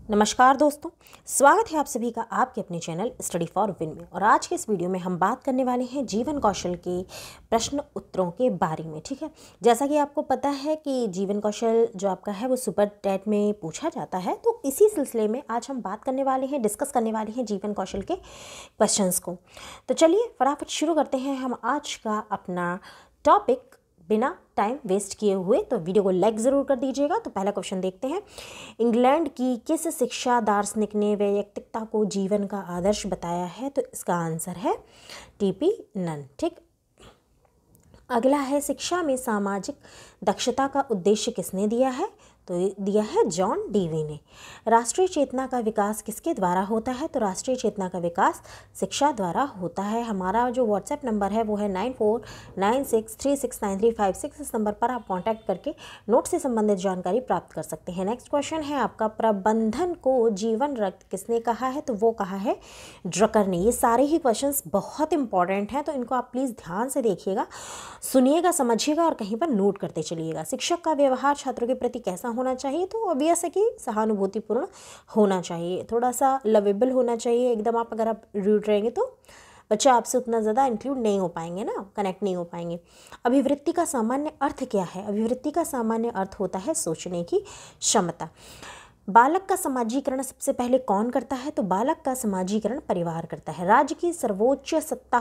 नमस्कार दोस्तों, स्वागत है आप सभी का आपके अपने चैनल स्टडी फॉर विन में। और आज के इस वीडियो में हम बात करने वाले हैं जीवन कौशल के प्रश्न उत्तरों के बारे में। ठीक है, जैसा कि आपको पता है कि जीवन कौशल जो आपका है वो सुपर टेट में पूछा जाता है, तो इसी सिलसिले में आज हम बात करने वाले हैं, डिस्कस करने वाले हैं जीवन कौशल के क्वेश्चंस को। तो चलिए फटाफट शुरू करते हैं हम आज का अपना टॉपिक बिना टाइम वेस्ट किए हुए। तो वीडियो को लाइक ज़रूर कर दीजिएगा। तो पहला क्वेश्चन देखते हैं। इंग्लैंड की किस शिक्षा दार्शनिक ने वैयक्तिकता को जीवन का आदर्श बताया है? तो इसका आंसर है टीपी नन। ठीक, अगला है, शिक्षा में सामाजिक दक्षता का उद्देश्य किसने दिया है? तो दिया है जॉन डीवी ने। राष्ट्रीय चेतना का विकास किसके द्वारा होता है? तो राष्ट्रीय चेतना का विकास शिक्षा द्वारा होता है। हमारा जो व्हाट्सएप नंबर है वो है 9496369356। इस नंबर पर आप कांटेक्ट करके नोट से संबंधित जानकारी प्राप्त कर सकते हैं। नेक्स्ट क्वेश्चन है आपका, प्रबंधन को जीवन रक्त किसने कहा है? तो वो कहा है ड्रकर ने। ये सारे ही क्वेश्चंस बहुत इंपॉर्टेंट हैं, तो इनको आप प्लीज़ ध्यान से देखिएगा, सुनिएगा, समझिएगा और कहीं पर नोट करते चलिएगा। शिक्षक का व्यवहार छात्रों के प्रति कैसा होना चाहिए? तो ऑब्वियस है कि सहानुभूतिपूर्ण होना चाहिए, थोड़ा सा लवेबल होना चाहिए। एकदम आप अगर आप रूड रहेंगे तो बच्चे आपसे उतना ज़्यादा इंक्लूड नहीं हो पाएंगे ना, कनेक्ट नहीं हो पाएंगे। अभिवृत्ति का सामान्य अर्थ क्या है? अभिवृत्ति का सामान्य अर्थ होता है सोचने की क्षमता। बालक का समाजीकरण सबसे पहले कौन करता है? तो बालक का समाजीकरण परिवार करता है। राज्य की सर्वोच्च सत्ता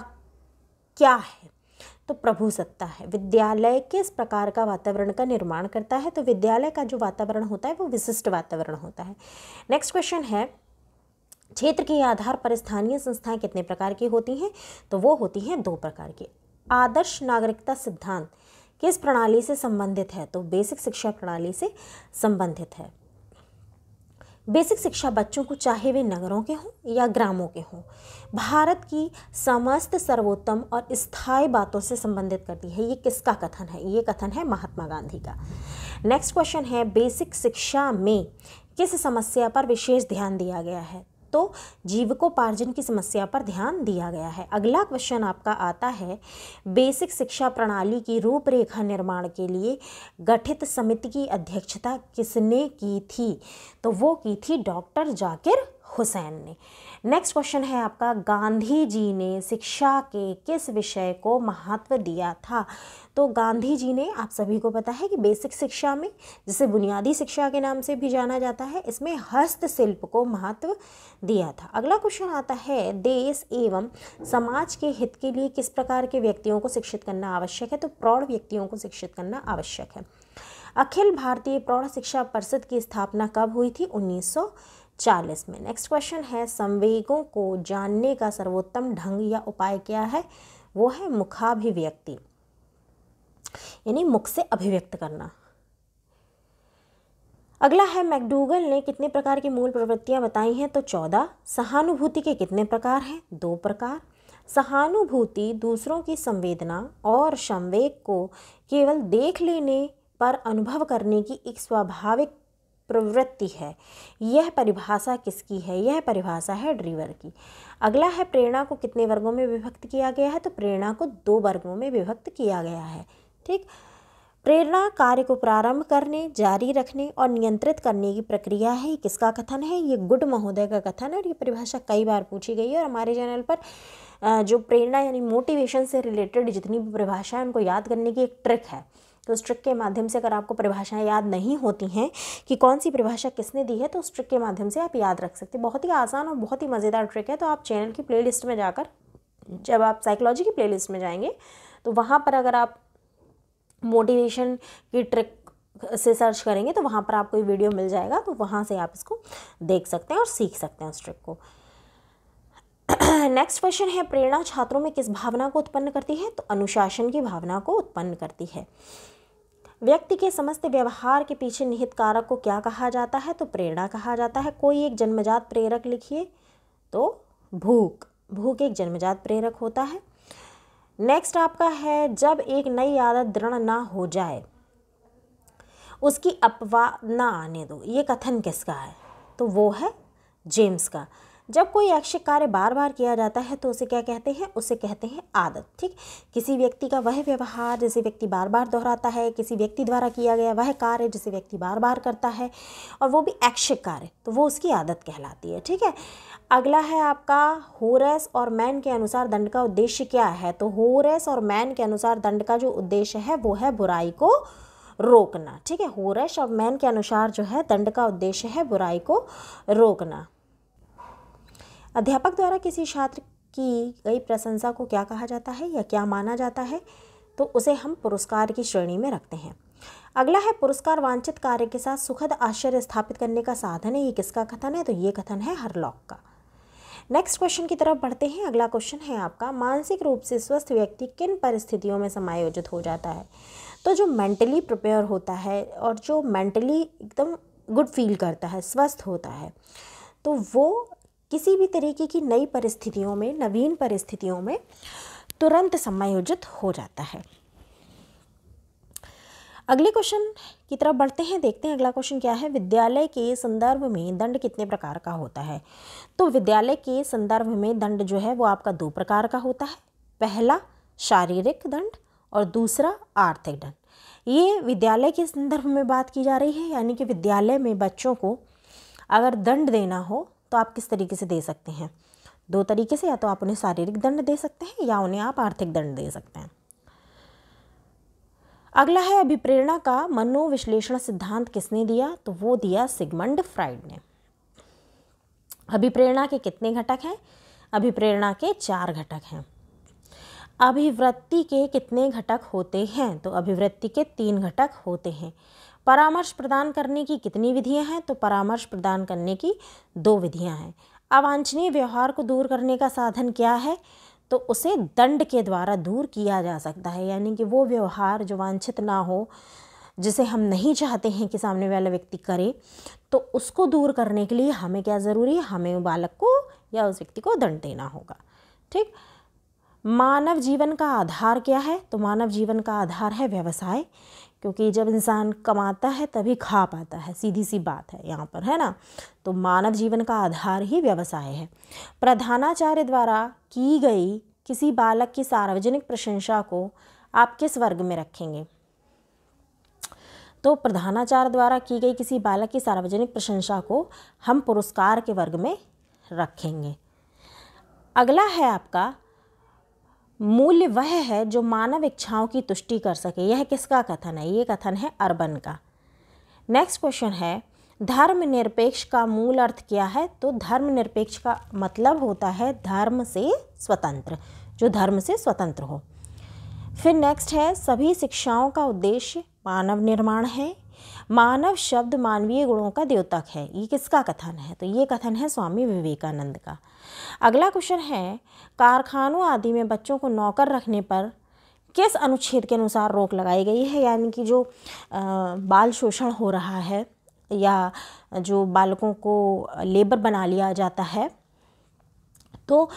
क्या है? तो प्रभु सत्ता है। विद्यालय किस प्रकार का वातावरण का निर्माण करता है? तो विद्यालय का जो वातावरण होता है वो विशिष्ट वातावरण होता है। नेक्स्ट क्वेश्चन है, क्षेत्र के आधार पर स्थानीय संस्थाएं कितने प्रकार की होती हैं? तो वो होती हैं 2 प्रकार की। आदर्श नागरिकता सिद्धांत किस प्रणाली से संबंधित है? तो बेसिक शिक्षा प्रणाली से संबंधित है। बेसिक शिक्षा बच्चों को, चाहे वे नगरों के हों या ग्रामों के हों, भारत की समस्त सर्वोत्तम और स्थायी बातों से संबंधित करती है। ये किसका कथन है? ये कथन है महात्मा गांधी का। नेक्स्ट क्वेश्चन है, बेसिक शिक्षा में किस समस्या पर विशेष ध्यान दिया गया है? तो जीविकोपार्जन की समस्या पर ध्यान दिया गया है। अगला क्वेश्चन आपका आता है, बेसिक शिक्षा प्रणाली की रूपरेखा निर्माण के लिए गठित समिति की अध्यक्षता किसने की थी? तो वो की थी डॉक्टर जाकिर हुसैन ने। नेक्स्ट क्वेश्चन है आपका, गांधी जी ने शिक्षा के किस विषय को महत्व दिया था? तो गांधी जी ने, आप सभी को पता है कि बेसिक शिक्षा में, जिसे बुनियादी शिक्षा के नाम से भी जाना जाता है, इसमें हस्तशिल्प को महत्व दिया था। अगला क्वेश्चन आता है, देश एवं समाज के हित के लिए किस प्रकार के व्यक्तियों को शिक्षित करना आवश्यक है? तो प्रौढ़ व्यक्तियों को शिक्षित करना आवश्यक है। अखिल भारतीय प्रौढ़ शिक्षा परिषद की स्थापना कब हुई थी? 1940 में। नेक्स्ट क्वेश्चन है, संवेगों को जानने का सर्वोत्तम ढंग या उपाय क्या है? वो है मुखाभिव्यक्ति, यानी मुख से अभिव्यक्त करना। अगला है, मैकडूगल ने कितने प्रकार की मूल प्रवृत्तियां बताई हैं? तो 14। सहानुभूति के कितने प्रकार हैं? 2 प्रकार। सहानुभूति दूसरों की संवेदना और संवेग को केवल देख लेने पर अनुभव करने की एक स्वाभाविक प्रवृत्ति है। यह परिभाषा किसकी है? यह परिभाषा है ड्रीवर की। अगला है, प्रेरणा को कितने वर्गों में विभक्त किया गया है? तो प्रेरणा को 2 वर्गों में विभक्त किया गया है। ठीक, प्रेरणा कार्य को प्रारंभ करने, जारी रखने और नियंत्रित करने की प्रक्रिया है। किसका कथन है? ये गुड महोदय का कथन है और ये परिभाषा कई बार पूछी गई है। और हमारे चैनल पर जो प्रेरणा यानी मोटिवेशन से रिलेटेड जितनी भी परिभाषा है उनको याद करने की एक ट्रिक है। तो उस ट्रिक के माध्यम से अगर आपको परिभाषाएं याद नहीं होती हैं कि कौन सी परिभाषा किसने दी है, तो उस ट्रिक के माध्यम से आप याद रख सकते हैं। बहुत ही आसान और बहुत ही मज़ेदार ट्रिक है। तो आप चैनल की प्लेलिस्ट में जाकर, जब आप साइकोलॉजी की प्लेलिस्ट में जाएंगे तो वहाँ पर अगर आप मोटिवेशन की ट्रिक से सर्च करेंगे तो वहाँ पर आपको ये वीडियो मिल जाएगा। तो वहाँ से आप इसको देख सकते हैं और सीख सकते हैं उस ट्रिक को। नेक्स्ट क्वेश्चन है, प्रेरणा छात्रों में किस भावना को उत्पन्न करती है? तो अनुशासन की भावना को उत्पन्न करती है। व्यक्ति के समस्त व्यवहार के पीछे निहित कारक को क्या कहा जाता है? तो प्रेरणा कहा जाता है। कोई एक जन्मजात प्रेरक लिखिए। तो भूख, भूख एक जन्मजात प्रेरक होता है। नेक्स्ट आपका है, जब एक नई आदत दृढ़ ना हो जाए उसकी अपवाद ना आने दो। ये कथन किसका है? तो वो है जेम्स का। जब कोई ऐच्छिक कार्य बार बार किया जाता है तो उसे क्या कहते हैं, उसे कहते हैं आदत। ठीक, किसी व्यक्ति का वह व्यवहार जिसे व्यक्ति बार बार दोहराता है, किसी व्यक्ति द्वारा किया गया वह कार्य जिसे व्यक्ति बार बार करता है और वो भी ऐच्छिक कार्य, तो वो उसकी आदत कहलाती है। ठीक है, अगला है आपका होरेस और मैन के अनुसार दंड का उद्देश्य क्या है। तो होरेस और मैन के अनुसार दंड का जो उद्देश्य है वो है बुराई को रोकना। ठीक है, होरेस और मैन के अनुसार जो है दंड का उद्देश्य है बुराई को रोकना। अध्यापक द्वारा किसी छात्र की गई प्रशंसा को क्या कहा जाता है या क्या माना जाता है, तो उसे हम पुरस्कार की श्रेणी में रखते हैं। अगला है पुरस्कार वांछित कार्य के साथ सुखद आश्चर्य स्थापित करने का साधन है। ये किसका कथन है, तो ये कथन है हरलॉक का। नेक्स्ट क्वेश्चन की तरफ बढ़ते हैं। अगला क्वेश्चन है आपका, मानसिक रूप से स्वस्थ व्यक्ति किन परिस्थितियों में समायोजित हो जाता है। तो जो मेंटली प्रिपेयर होता है और जो मेंटली एकदम गुड फील करता है, स्वस्थ होता है, तो वो किसी भी तरीके की नई परिस्थितियों में, नवीन परिस्थितियों में तुरंत समायोजित हो जाता है। अगले क्वेश्चन की तरफ बढ़ते हैं, देखते हैं अगला क्वेश्चन क्या है। विद्यालय के संदर्भ में दंड कितने प्रकार का होता है। तो विद्यालय के संदर्भ में दंड जो है वो आपका 2 प्रकार का होता है। पहला शारीरिक दंड और दूसरा आर्थिक दंड। ये विद्यालय के संदर्भ में बात की जा रही है, यानी कि विद्यालय में बच्चों को अगर दंड देना हो तो आप किस तरीके से दे सकते हैं, 2 तरीके से, या तो आप उन्हें शारीरिक दंड दे सकते हैं या उन्हें आप आर्थिक दंड दे सकते हैं। अगला है अभिप्रेरणा का मनोविश्लेषण सिद्धांत किसने दिया, तो वो दिया सिगमंड फ्राइड ने। अभिप्रेरणा के कितने घटक हैं, अभिप्रेरणा के 4 घटक हैं। अभिवृत्ति के कितने घटक होते हैं, तो अभिवृत्ति के 3 घटक होते हैं। परामर्श प्रदान करने की कितनी विधियां हैं, तो परामर्श प्रदान करने की 2 विधियां हैं। अवांछनीय व्यवहार को दूर करने का साधन क्या है, तो उसे दंड के द्वारा दूर किया जा सकता है, यानी कि वो व्यवहार जो वांछित ना हो, जिसे हम नहीं चाहते हैं कि सामने वाला व्यक्ति करे, तो उसको दूर करने के लिए हमें क्या ज़रूरी है, हमें बालक को या उस व्यक्ति को दंड देना होगा। ठीक, मानव जीवन का आधार क्या है, तो मानव जीवन का आधार है व्यवसाय, क्योंकि जब इंसान कमाता है तभी खा पाता है, सीधी सी बात है यहाँ पर, है ना। तो मानव जीवन का आधार ही व्यवसाय है। प्रधानाचार्य द्वारा की गई किसी बालक की सार्वजनिक प्रशंसा को आप किस वर्ग में रखेंगे, तो प्रधानाचार्य द्वारा की गई किसी बालक की सार्वजनिक प्रशंसा को हम पुरस्कार के वर्ग में रखेंगे। अगला है आपका, मूल्य वह है जो मानव इच्छाओं की तुष्टि कर सके। यह किसका कथन है, ये कथन है अर्बन का। नेक्स्ट क्वेश्चन है, धर्मनिरपेक्ष का मूल अर्थ क्या है, तो धर्मनिरपेक्ष का मतलब होता है धर्म से स्वतंत्र, जो धर्म से स्वतंत्र हो। फिर नेक्स्ट है, सभी शिक्षाओं का उद्देश्य मानव निर्माण है। मानव शब्द मानवीय गुणों का द्योतक है। ये किसका कथन है, तो ये कथन है स्वामी विवेकानंद का। अगला क्वेश्चन है, कारखानों आदि में बच्चों को नौकर रखने पर किस अनुच्छेद के अनुसार रोक लगाई गई है, यानी कि जो बाल शोषण हो रहा है या जो बालकों को लेबर बना लिया जाता है, तो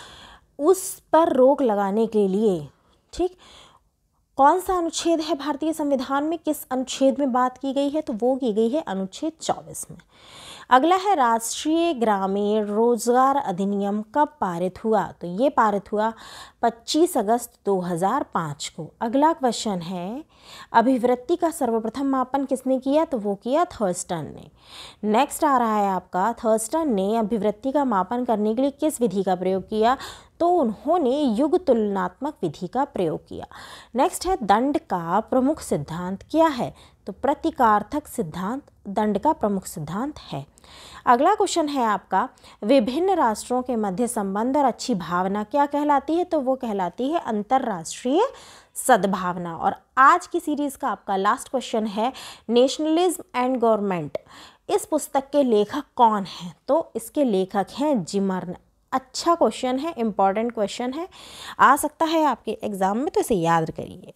उस पर रोक लगाने के लिए, ठीक, कौन सा अनुच्छेद है भारतीय संविधान में, किस अनुच्छेद में बात की गई है, तो वो की गई है अनुच्छेद 24 में। अगला है, राष्ट्रीय ग्रामीण रोजगार अधिनियम कब पारित हुआ, तो ये पारित हुआ 25 अगस्त 2005 को। अगला क्वेश्चन है, अभिवृत्ति का सर्वप्रथम मापन किसने किया, तो वो किया थर्स्टन ने। नेक्स्ट आ रहा है आपका, थर्स्टन ने अभिवृत्ति का मापन करने के लिए किस विधि का प्रयोग किया, तो उन्होंने युग तुलनात्मक विधि का प्रयोग किया। नेक्स्ट है, दंड का प्रमुख सिद्धांत क्या है, तो प्रतीकार्थक सिद्धांत दंड का प्रमुख सिद्धांत है। अगला क्वेश्चन है आपका, विभिन्न राष्ट्रों के मध्य संबंध और अच्छी भावना क्या कहलाती है, तो वो कहलाती है अंतर्राष्ट्रीय सद्भावना। और आज की सीरीज़ का आपका लास्ट क्वेश्चन है, नेशनलिज्म एंड गवर्नमेंट। इस पुस्तक के लेखक कौन हैं, तो इसके लेखक हैं जिमर्न अच्छा क्वेश्चन है, इम्पॉर्टेंट क्वेश्चन है, आ सकता है आपके एग्ज़ाम में, तो इसे याद करिए।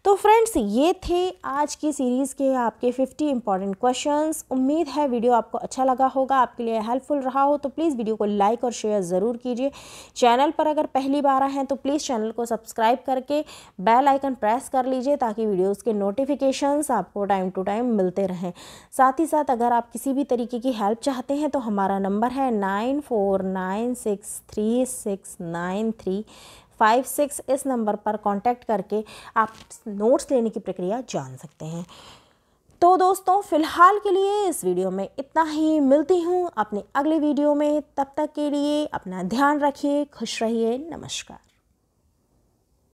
तो फ्रेंड्स, ये थे आज की सीरीज़ के आपके 50 इंपॉर्टेंट क्वेश्चंस। उम्मीद है वीडियो आपको अच्छा लगा होगा, आपके लिए हेल्पफुल रहा हो। तो प्लीज़ वीडियो को लाइक और शेयर ज़रूर कीजिए। चैनल पर अगर पहली बार आए हैं तो प्लीज़ चैनल को सब्सक्राइब करके बेल आइकन प्रेस कर लीजिए, ताकि वीडियोज़ के नोटिफिकेशंस आपको टाइम टू टाइम मिलते रहें। साथ ही साथ अगर आप किसी भी तरीके की हेल्प चाहते हैं तो हमारा नंबर है 9496369356। इस नंबर पर कांटेक्ट करके आप नोट्स लेने की प्रक्रिया जान सकते हैं। तो दोस्तों, फ़िलहाल के लिए इस वीडियो में इतना ही। मिलती हूँ अपनी अगली वीडियो में, तब तक के लिए अपना ध्यान रखिए, खुश रहिए, नमस्कार।